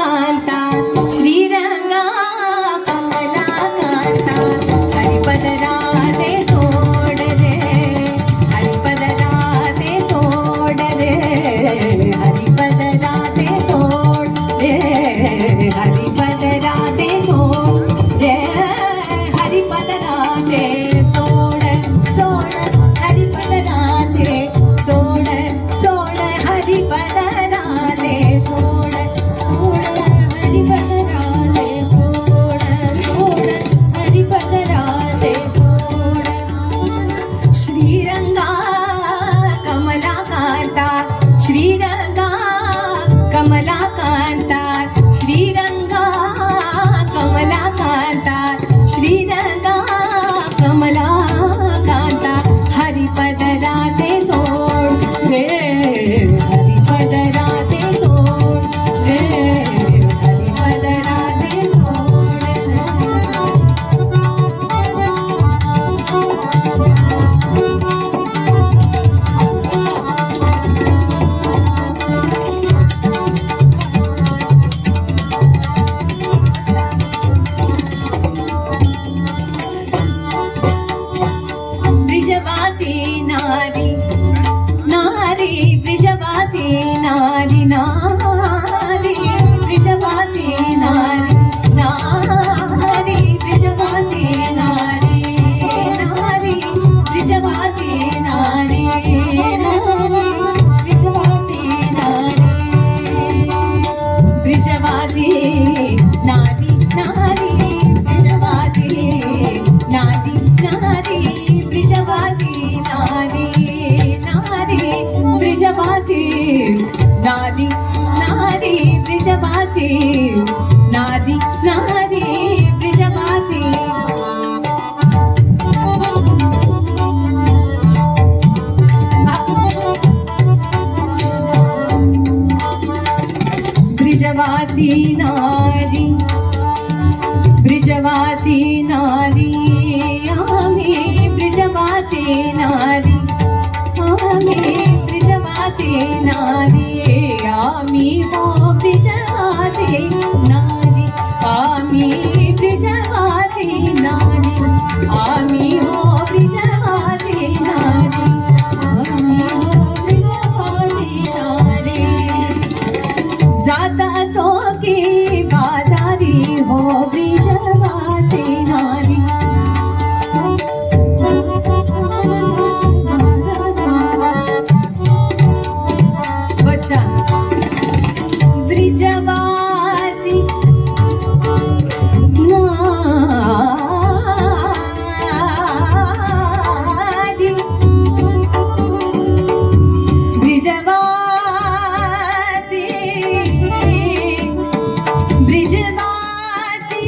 कांता श्रीरंगा कमला कांता हरिपद राधे सोड रे हरिपद राधे सोड रे हरिपद राधे सोड रे हरिपद राधे सोड रे हरिपद राधे सोड सोड हरिपद राधे सोड सोड हरिपद राधे सोड सोड हरिपद राधे सोड सोड हरिपद राधे सोड श्रीरंगा कमला कांता श्रीरंगा कमला कांता श्रीरंगा कमला कांता श्रीरंगा कमला कांता हरिपद राधे सोड रे हरिपद राधे सोड रे हरिपद राधे सोड ब्रिजवासी नारी नारी ब्रिजवासी नारी नारी ब्रिजवासी नारी नारी ब्रिजवासी नारी नारी ब्रिजवासी नारी ब्रिजवासी नारी ब्रिजवासी नारी नारी ब्रिजवासी नारी नारी ब्रिजवासी नारी नारी ब्रिजवासी नारी नारी ब्रिजवासी नारी नारी ब्रिजवासी ब्रिजवासी नारी ब्रिजवासी नारी आम्ही ब्रिजवासी नारी आम्ही ब्रिजवासी नारी आम्ही हो ब्रिजवासी नारी आम्ही ब्रिजवासी नारी आम्ही हो ब्रिजवासी नारी आम्ही हो ब्रिजवासी नारी जात असो की बाजारी हो ब्रिजवासी नारी वचन ब्रिजवासी नारी ब्रिजवासी ब्रिजवासी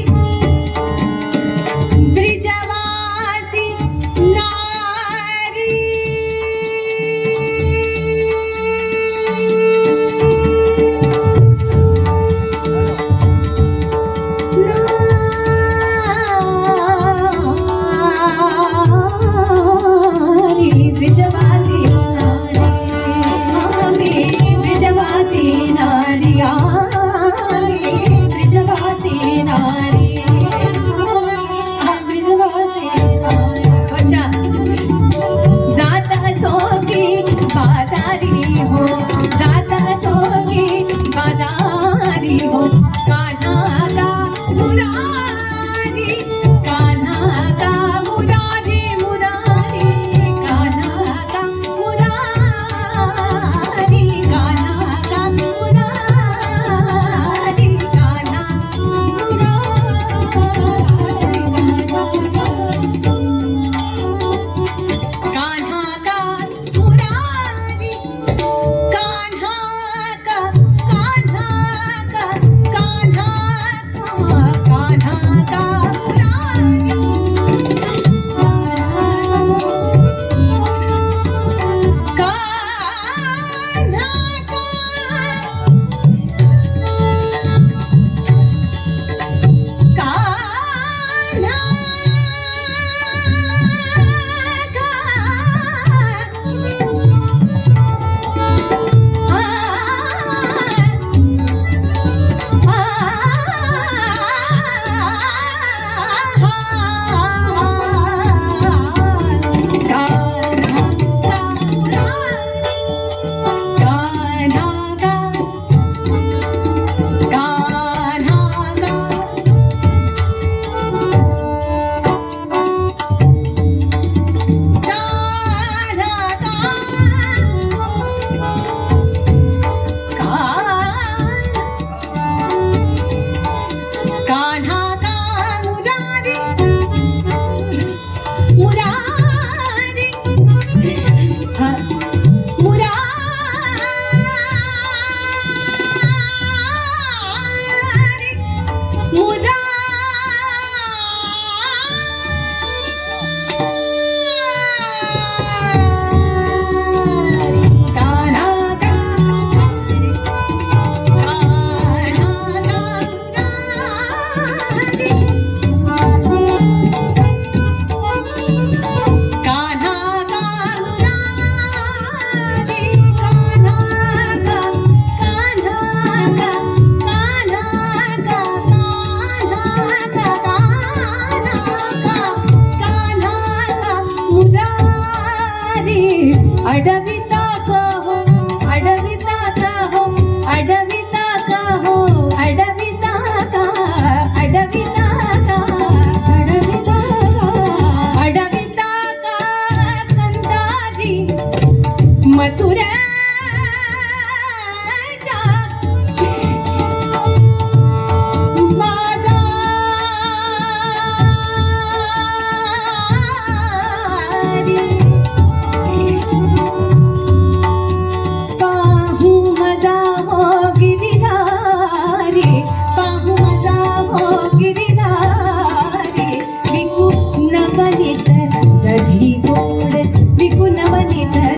नाही गो